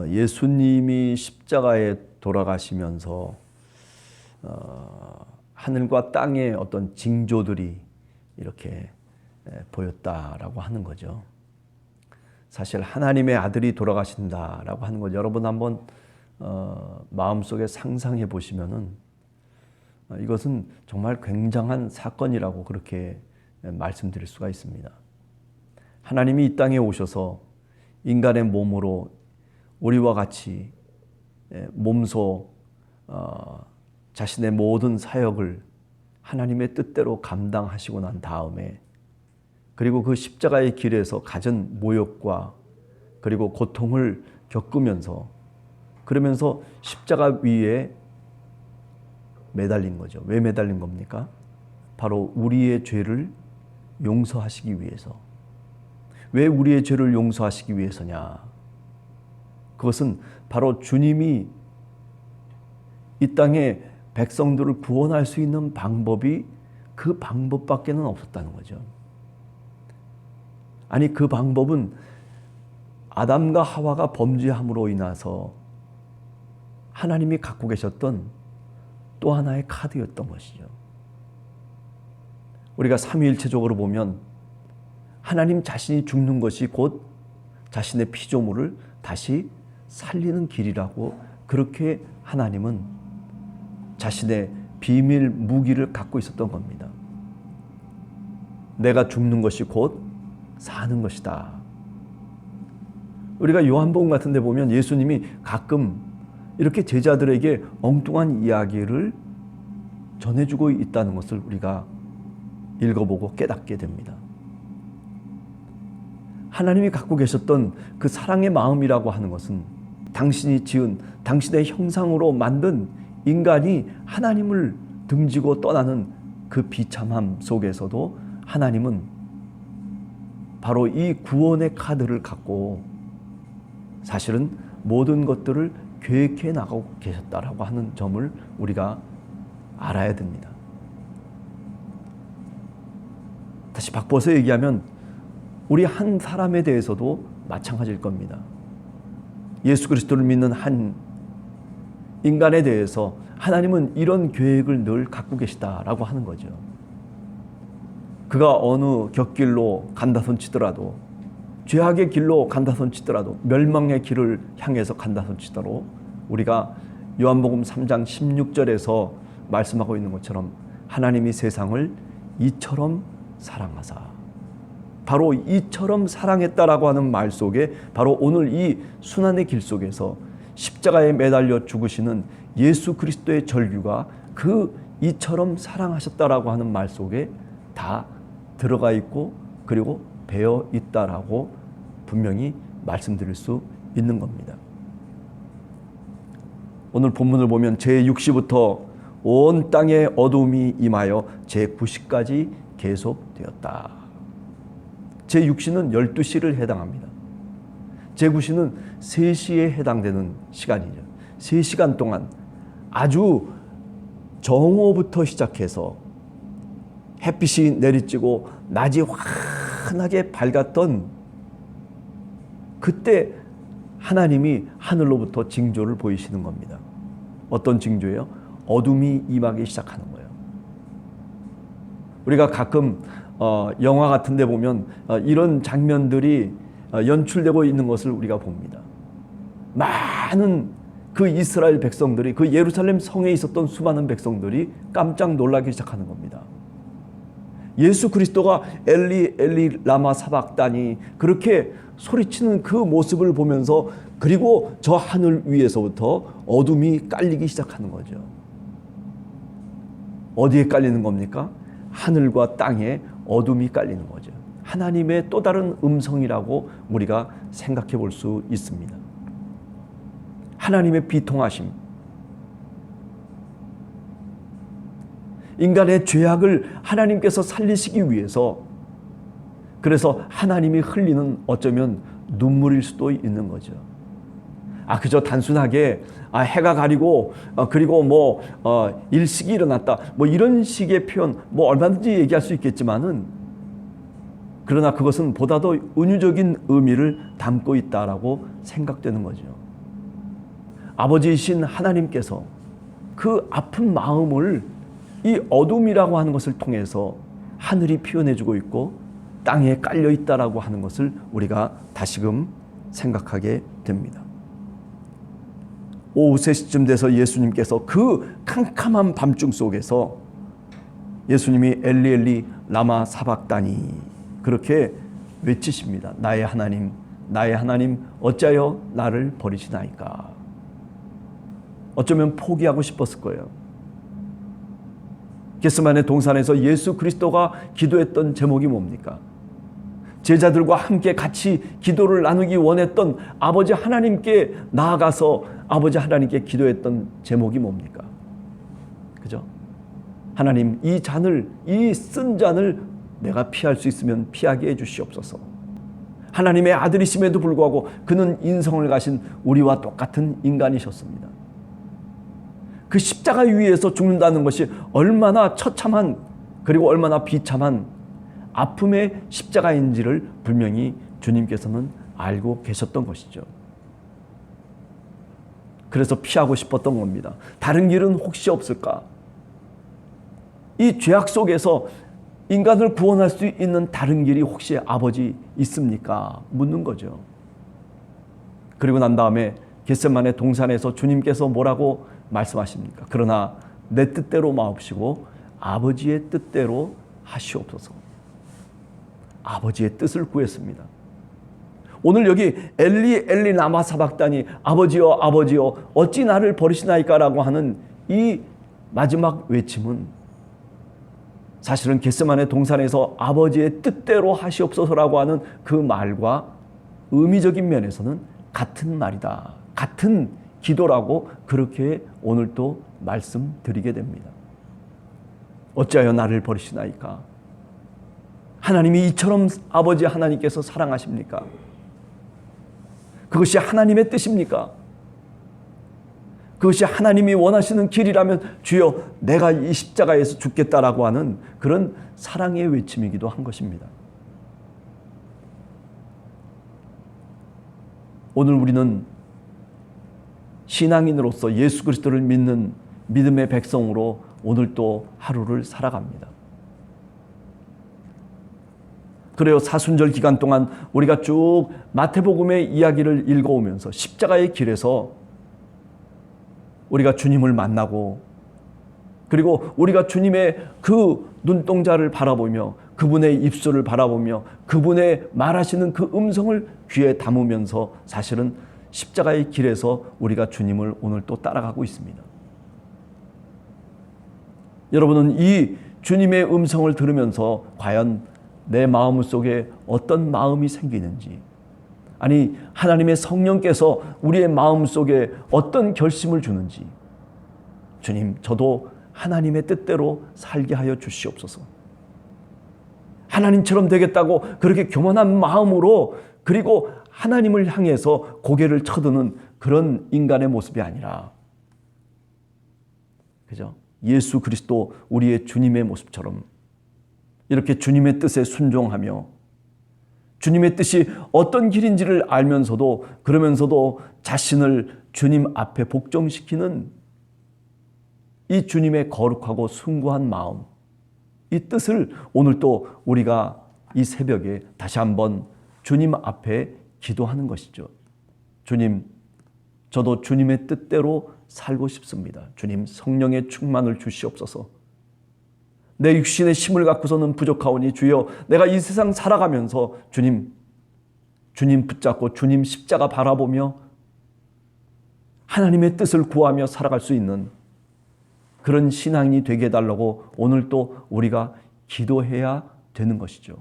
예수님이 십자가에 돌아가시면서 하늘과 땅의 어떤 징조들이 이렇게 보였다라고 하는 거죠. 사실 하나님의 아들이 돌아가신다라고 하는 것 여러분 한번 마음속에 상상해 보시면은 이것은 정말 굉장한 사건이라고 그렇게 말씀드릴 수가 있습니다. 하나님이 이 땅에 오셔서 인간의 몸으로 우리와 같이 몸소 자신의 모든 사역을 하나님의 뜻대로 감당하시고 난 다음에 그리고 그 십자가의 길에서 갖은 모욕과 그리고 고통을 겪으면서 그러면서 십자가 위에 매달린 거죠. 왜 매달린 겁니까? 바로 우리의 죄를 용서하시기 위해서. 왜 우리의 죄를 용서하시기 위해서냐? 그것은 바로 주님이 이 땅에 백성들을 구원할 수 있는 방법이 그 방법밖에는 없었다는 거죠. 아니 그 방법은 아담과 하와가 범죄함으로 인해서 하나님이 갖고 계셨던 또 하나의 카드였던 것이죠. 우리가 삼위일체적으로 보면 하나님 자신이 죽는 것이 곧 자신의 피조물을 다시 살리는 길이라고 그렇게 하나님은 자신의 비밀 무기를 갖고 있었던 겁니다. 내가 죽는 것이 곧 사는 것이다. 우리가 요한복음 같은 데 보면 예수님이 가끔 이렇게 제자들에게 엉뚱한 이야기를 전해주고 있다는 것을 우리가 읽어보고 깨닫게 됩니다. 하나님이 갖고 계셨던 그 사랑의 마음이라고 하는 것은 당신이 지은 당신의 형상으로 만든 인간이 하나님을 등지고 떠나는 그 비참함 속에서도 하나님은 바로 이 구원의 카드를 갖고 사실은 모든 것들을 계획해 나가고 계셨다라고 하는 점을 우리가 알아야 됩니다. 다시 바꿔서 얘기하면 우리 한 사람에 대해서도 마찬가지일 겁니다. 예수 그리스도를 믿는 한 인간에 대해서 하나님은 이런 계획을 늘 갖고 계시다라고 하는 거죠. 그가 어느 곁길로 간다 손치더라도 죄악의 길로 간다 손치더라도 멸망의 길을 향해서 간다 손치더라도 우리가 요한복음 3장 16절에서 말씀하고 있는 것처럼 하나님이 세상을 이처럼 사랑하사 바로 이처럼 사랑했다라고 하는 말 속에 바로 오늘 이 순환의 길 속에서 십자가에 매달려 죽으시는 예수 그리스도의 절규가 그 이처럼 사랑하셨다라고 하는 말 속에 다 들어가 있고 그리고 배어 있다라고 분명히 말씀드릴 수 있는 겁니다. 오늘 본문을 보면 제6시부터 온 땅에 어둠이 임하여 제9시까지 계속되었다. 제6시는 12시를 해당합니다. 제9시는 3시에 해당되는 시간이죠. 3시간 동안 아주 정오부터 시작해서 햇빛이 내리쬐고 낮이 환하게 밝았던 그때 하나님이 하늘로부터 징조를 보이시는 겁니다. 어떤 징조예요? 어둠이 임하기 시작하는 거예요. 우리가 가끔 영화 같은 데 보면 이런 장면들이 연출되고 있는 것을 우리가 봅니다. 많은 그 이스라엘 백성들이 그 예루살렘 성에 있었던 수많은 백성들이 깜짝 놀라기 시작하는 겁니다. 예수 그리스도가 엘리 엘리 라마 사박다니 그렇게 소리치는 그 모습을 보면서 그리고 저 하늘 위에서부터 어둠이 깔리기 시작하는 거죠. 어디에 깔리는 겁니까? 하늘과 땅에 어둠이 깔리는 거죠. 하나님의 또 다른 음성이라고 우리가 생각해 볼 수 있습니다. 하나님의 비통하심, 인간의 죄악을 하나님께서 살리시기 위해서 그래서 하나님이 흘리는 어쩌면 눈물일 수도 있는 거죠. 그저 단순하게 해가 가리고 그리고 일식이 일어났다 이런 식의 표현 얼마든지 얘기할 수 있겠지만은 그러나 그것은 보다 더 은유적인 의미를 담고 있다라고 생각되는 거죠. 아버지이신 하나님께서 그 아픈 마음을 이 어둠이라고 하는 것을 통해서 하늘이 표현해주고 있고 땅에 깔려있다라고 하는 것을 우리가 다시금 생각하게 됩니다. 오후 3시쯤 돼서 예수님께서 그 캄캄한 밤중 속에서 예수님이 엘리 엘리 라마 사박다니 그렇게 외치십니다. 나의 하나님, 나의 하나님 어찌하여 나를 버리시나이까. 어쩌면 포기하고 싶었을 거예요. 겟세마네 동산에서 예수 그리스도가 기도했던 제목이 뭡니까? 제자들과 함께 같이 기도를 나누기 원했던 아버지 하나님께 나아가서 아버지 하나님께 기도했던 제목이 뭡니까? 그죠? 하나님, 이 잔을, 이 쓴 잔을 내가 피할 수 있으면 피하게 해주시옵소서. 하나님의 아들이심에도 불구하고 그는 인성을 가신 우리와 똑같은 인간이셨습니다. 그 십자가 위에서 죽는다는 것이 얼마나 처참한 그리고 얼마나 비참한 아픔의 십자가인지를 분명히 주님께서는 알고 계셨던 것이죠. 그래서 피하고 싶었던 겁니다. 다른 길은 혹시 없을까? 이 죄악 속에서 인간을 구원할 수 있는 다른 길이 혹시 아버지 있습니까? 묻는 거죠. 그리고 난 다음에 겟세마네 동산에서 주님께서 뭐라고 말씀하십니까? 그러나 내 뜻대로 마옵시고 아버지의 뜻대로 하시옵소서. 아버지의 뜻을 구했습니다. 오늘 여기 엘리 엘리 라마 사박다니 아버지여 아버지여 어찌 나를 버리시나이까 라고 하는 이 마지막 외침은 사실은 겟세마네 동산에서 아버지의 뜻대로 하시옵소서라고 하는 그 말과 의미적인 면에서는 같은 말이다. 같은 기도라고 그렇게 오늘 또 말씀드리게 됩니다. 어찌하여 나를 버리시나이까? 하나님이 이처럼 아버지 하나님께서 사랑하십니까? 그것이 하나님의 뜻입니까? 그것이 하나님이 원하시는 길이라면 주여 내가 이 십자가에서 죽겠다라고 하는 그런 사랑의 외침이기도 한 것입니다. 오늘 우리는 신앙인으로서 예수 그리스도를 믿는 믿음의 백성으로 오늘 또 하루를 살아갑니다. 그래요. 사순절 기간 동안 우리가 쭉 마태복음의 이야기를 읽어오면서 십자가의 길에서 우리가 주님을 만나고 그리고 우리가 주님의 그 눈동자를 바라보며 그분의 입술을 바라보며 그분의 말하시는 그 음성을 귀에 담으면서 사실은 십자가의 길에서 우리가 주님을 오늘 또 따라가고 있습니다. 여러분은 이 주님의 음성을 들으면서 과연 내 마음 속에 어떤 마음이 생기는지, 아니 하나님의 성령께서 우리의 마음 속에 어떤 결심을 주는지, 주님 저도 하나님의 뜻대로 살게 하여 주시옵소서. 하나님처럼 되겠다고 그렇게 교만한 마음으로 그리고 하나님을 향해서 고개를 쳐드는 그런 인간의 모습이 아니라, 그죠? 예수 그리스도 우리의 주님의 모습처럼 이렇게 주님의 뜻에 순종하며 주님의 뜻이 어떤 길인지를 알면서도 그러면서도 자신을 주님 앞에 복종시키는 이 주님의 거룩하고 숭고한 마음, 이 뜻을 오늘 또 우리가 이 새벽에 다시 한번 주님 앞에 기도하는 것이죠. 주님, 저도 주님의 뜻대로 살고 싶습니다. 주님, 성령의 충만을 주시옵소서. 내 육신의 힘을 갖고서는 부족하오니 주여 내가 이 세상 살아가면서 주님 붙잡고 주님 십자가 바라보며 하나님의 뜻을 구하며 살아갈 수 있는 그런 신앙이 되게 해달라고 오늘 또 우리가 기도해야 되는 것이죠.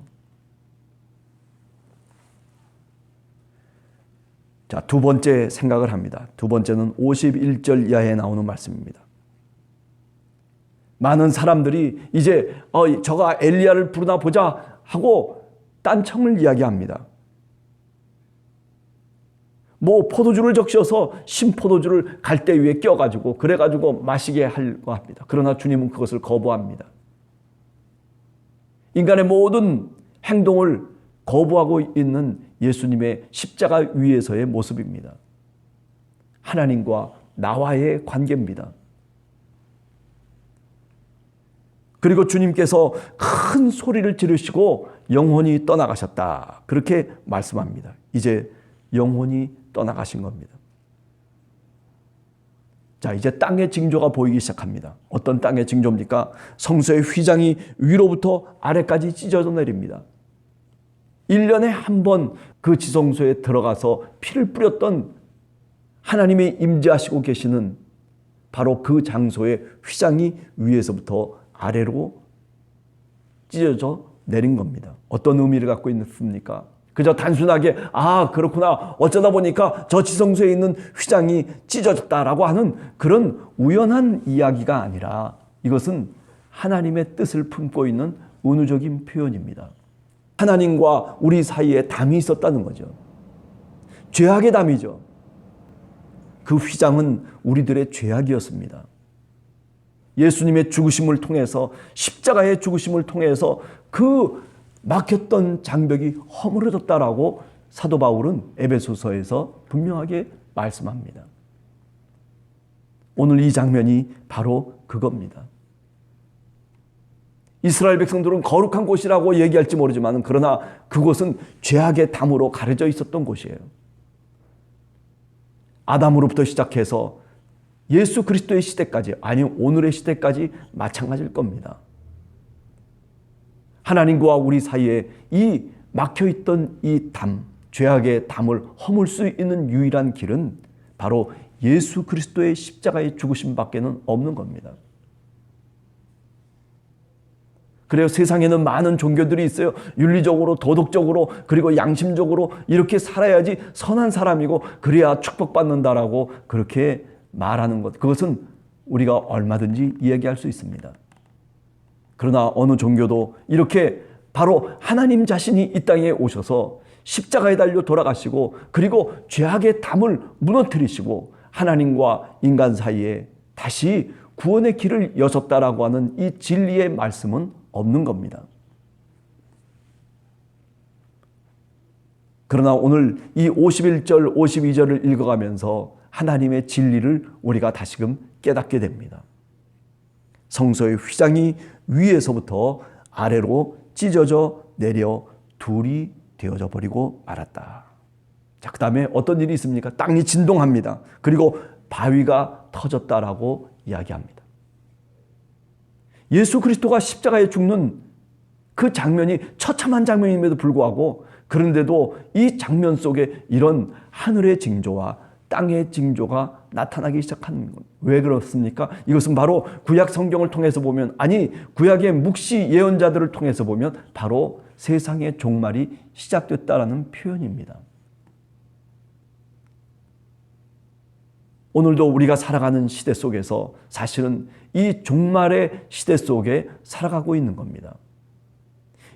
자, 두 번째 생각을 합니다. 두 번째는 51절 이하에 나오는 말씀입니다. 많은 사람들이 이제 저가 엘리야를 부르나 보자 하고 딴청을 이야기합니다. 뭐 포도주를 적셔서 신포도주를 갈대 위에 껴가지고 그래가지고 마시게 하려고 합니다. 그러나 주님은 그것을 거부합니다. 인간의 모든 행동을 거부하고 있는 예수님의 십자가 위에서의 모습입니다. 하나님과 나와의 관계입니다. 그리고 주님께서 큰 소리를 지르시고 영혼이 떠나가셨다. 그렇게 말씀합니다. 이제 영혼이 떠나가신 겁니다. 자, 이제 땅의 징조가 보이기 시작합니다. 어떤 땅의 징조입니까? 성소의 휘장이 위로부터 아래까지 찢어져 내립니다. 1년에 한 번 그 지성소에 들어가서 피를 뿌렸던 하나님이 임재하시고 계시는 바로 그 장소의 휘장이 위에서부터 아래로 찢어져 내린 겁니다. 어떤 의미를 갖고 있습니까? 그저 단순하게 그렇구나, 어쩌다 보니까 저 지성소에 있는 휘장이 찢어졌다라고 하는 그런 우연한 이야기가 아니라 이것은 하나님의 뜻을 품고 있는 은유적인 표현입니다. 하나님과 우리 사이에 담이 있었다는 거죠. 죄악의 담이죠. 그 휘장은 우리들의 죄악이었습니다. 예수님의 죽으심을 통해서, 십자가의 죽으심을 통해서 그 막혔던 장벽이 허물어졌다라고 사도 바울은 에베소서에서 분명하게 말씀합니다. 오늘 이 장면이 바로 그겁니다. 이스라엘 백성들은 거룩한 곳이라고 얘기할지 모르지만 그러나 그곳은 죄악의 담으로 가려져 있었던 곳이에요. 아담으로부터 시작해서 예수 그리스도의 시대까지, 아니 오늘의 시대까지 마찬가지일 겁니다. 하나님과 우리 사이에 이 막혀있던 이 담, 죄악의 담을 허물 수 있는 유일한 길은 바로 예수 그리스도의 십자가의 죽으심밖에는 없는 겁니다. 그래요. 세상에는 많은 종교들이 있어요. 윤리적으로, 도덕적으로, 그리고 양심적으로 이렇게 살아야지 선한 사람이고 그래야 축복받는다라고 그렇게 말하는 것, 그것은 우리가 얼마든지 이야기할 수 있습니다. 그러나 어느 종교도 이렇게 바로 하나님 자신이 이 땅에 오셔서 십자가에 달려 돌아가시고 그리고 죄악의 담을 무너뜨리시고 하나님과 인간 사이에 다시 구원의 길을 여셨다라고 하는 이 진리의 말씀은 없는 겁니다. 그러나 오늘 이 51절, 52절을 읽어가면서 하나님의 진리를 우리가 다시금 깨닫게 됩니다. 성소의 휘장이 위에서부터 아래로 찢어져 내려 둘이 되어져 버리고 말았다. 자, 그 다음에 어떤 일이 있습니까? 땅이 진동합니다. 그리고 바위가 터졌다라고 이야기합니다. 예수 그리스도가 십자가에 죽는 그 장면이 처참한 장면임에도 불구하고 그런데도 이 장면 속에 이런 하늘의 징조와 땅의 징조가 나타나기 시작하는 것. 왜 그렇습니까? 이것은 바로 구약 성경을 통해서 보면, 아니 구약의 묵시 예언자들을 통해서 보면 바로 세상의 종말이 시작됐다라는 표현입니다. 오늘도 우리가 살아가는 시대 속에서 사실은 이 종말의 시대 속에 살아가고 있는 겁니다.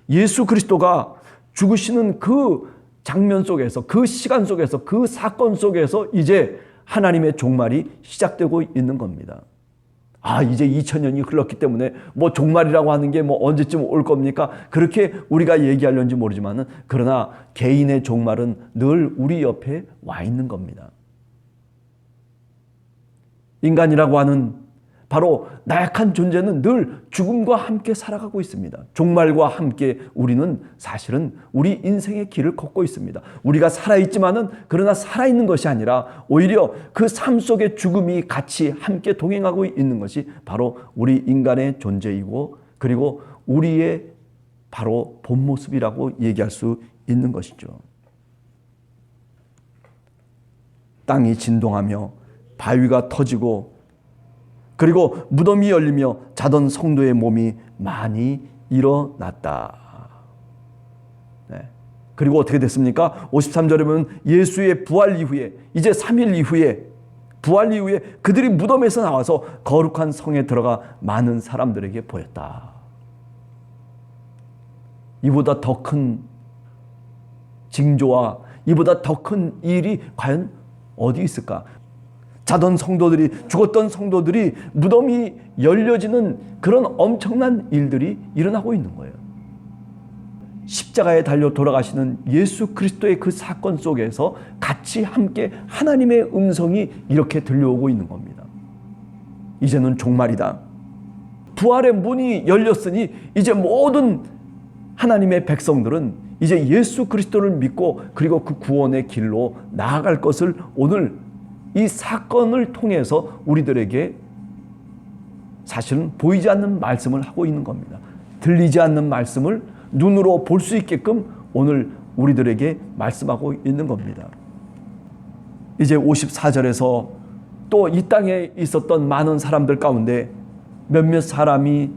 예수 그리스도가 죽으시는 그 장면 속에서, 그 시간 속에서, 그 사건 속에서 이제 하나님의 종말이 시작되고 있는 겁니다. 이제 2000년이 흘렀기 때문에 뭐 종말이라고 하는 게 뭐 언제쯤 올 겁니까? 그렇게 우리가 얘기하려는지 모르지만은 그러나 개인의 종말은 늘 우리 옆에 와 있는 겁니다. 인간이라고 하는 바로 나약한 존재는 늘 죽음과 함께 살아가고 있습니다. 종말과 함께 우리는 사실은 우리 인생의 길을 걷고 있습니다. 우리가 살아있지만은 그러나 살아있는 것이 아니라 오히려 그 삶 속의 죽음이 같이 함께 동행하고 있는 것이 바로 우리 인간의 존재이고 그리고 우리의 바로 본 모습이라고 얘기할 수 있는 것이죠. 땅이 진동하며 바위가 터지고 그리고 무덤이 열리며 자던 성도의 몸이 많이 일어났다. 네. 그리고 어떻게 됐습니까? 53절에 보면 예수의 부활 이후에, 이제 3일 이후에, 부활 이후에 그들이 무덤에서 나와서 거룩한 성에 들어가 많은 사람들에게 보였다. 이보다 더 큰 징조와 이보다 더 큰 일이 과연 어디 있을까? 자던 성도들이, 죽었던 성도들이 무덤이 열려지는 그런 엄청난 일들이 일어나고 있는 거예요. 십자가에 달려 돌아가시는 예수 그리스도의 그 사건 속에서 같이 함께 하나님의 음성이 이렇게 들려오고 있는 겁니다. 이제는 종말이다. 부활의 문이 열렸으니 이제 모든 하나님의 백성들은 이제 예수 그리스도를 믿고 그리고 그 구원의 길로 나아갈 것을 오늘 이 사건을 통해서 우리들에게 사실은 보이지 않는 말씀을 하고 있는 겁니다. 들리지 않는 말씀을 눈으로 볼 수 있게끔 오늘 우리들에게 말씀하고 있는 겁니다. 이제 54절에서 또 이 땅에 있었던 많은 사람들 가운데 몇몇 사람이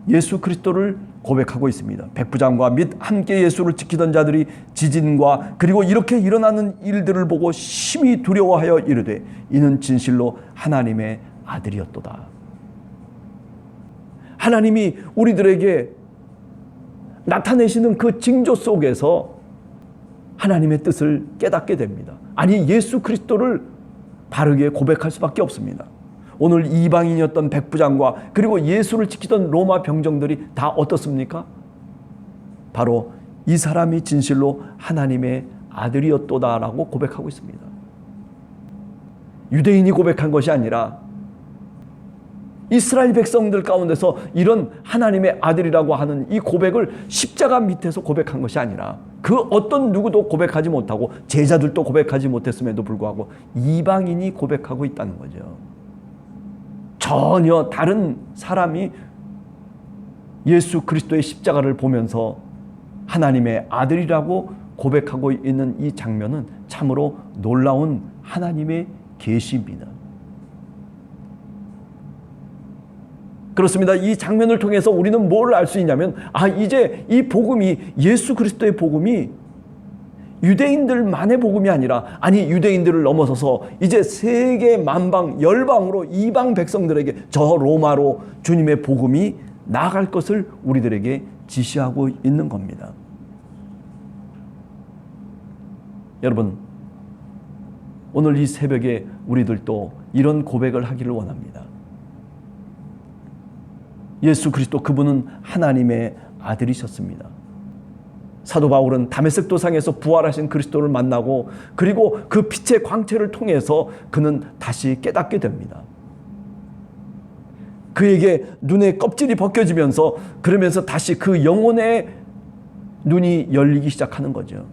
예수 그리스도를 고백하고 있습니다. 백부장과 및 함께 예수를 지키던 자들이 지진과 그리고 이렇게 일어나는 일들을 보고 심히 두려워하여 이르되 이는 진실로 하나님의 아들이었도다. 하나님이 우리들에게 나타내시는 그 징조 속에서 하나님의 뜻을 깨닫게 됩니다. 아니, 예수 그리스도를 바르게 고백할 수밖에 없습니다. 오늘 이방인이었던 백부장과 그리고 예수를 지키던 로마 병정들이 다 어떻습니까? 바로 이 사람이 진실로 하나님의 아들이었도다라고 고백하고 있습니다. 유대인이 고백한 것이 아니라 이스라엘 백성들 가운데서 이런 하나님의 아들이라고 하는 이 고백을 십자가 밑에서 고백한 것이 아니라 그 어떤 누구도 고백하지 못하고 제자들도 고백하지 못했음에도 불구하고 이방인이 고백하고 있다는 거죠. 전혀 다른 사람이 예수 그리스도의 십자가를 보면서 하나님의 아들이라고 고백하고 있는 이 장면은 참으로 놀라운 하나님의 계시입니다. 그렇습니다. 이 장면을 통해서 우리는 뭘 알 수 있냐면 이제 이 복음이 예수 그리스도의 복음이 유대인들만의 복음이 아니라 유대인들을 넘어서서 이제 세계 만방 열방으로 이방 백성들에게 저 로마로 주님의 복음이 나아갈 것을 우리들에게 지시하고 있는 겁니다. 여러분, 오늘 이 새벽에 우리들도 이런 고백을 하기를 원합니다. 예수 그리스도 그분은 하나님의 아들이셨습니다. 사도 바울은 다메섹 도상에서 부활하신 그리스도를 만나고 그리고 그 빛의 광채를 통해서 그는 다시 깨닫게 됩니다. 그에게 눈의 껍질이 벗겨지면서 그러면서 다시 그 영혼의 눈이 열리기 시작하는 거죠.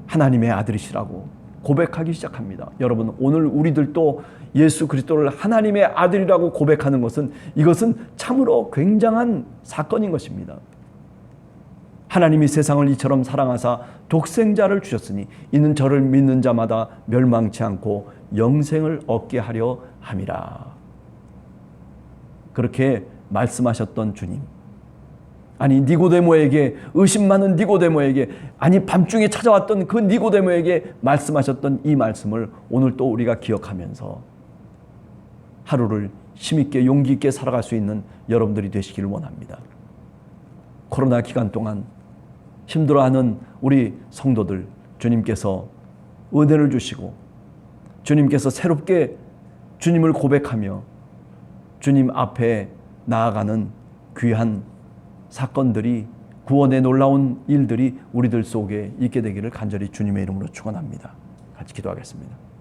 하나님의 아들이시라고 고백하기 시작합니다. 여러분, 오늘 우리들도 예수 그리스도를 하나님의 아들이라고 고백하는 것은 이것은 참으로 굉장한 사건인 것입니다. 하나님이 세상을 이처럼 사랑하사 독생자를 주셨으니 이는 저를 믿는 자마다 멸망치 않고 영생을 얻게 하려 함이라. 그렇게 말씀하셨던 주님, 니고데모에게, 의심 많은 니고데모에게, 밤중에 찾아왔던 그 니고데모에게 말씀하셨던 이 말씀을 오늘 또 우리가 기억하면서 하루를 힘있게 용기 있게 살아갈 수 있는 여러분들이 되시기를 원합니다. 코로나 기간 동안 힘들어하는 우리 성도들, 주님께서 은혜를 주시고 주님께서 새롭게 주님을 고백하며 주님 앞에 나아가는 귀한 사건들이, 구원의 놀라운 일들이 우리들 속에 있게 되기를 간절히 주님의 이름으로 축원합니다. 같이 기도하겠습니다.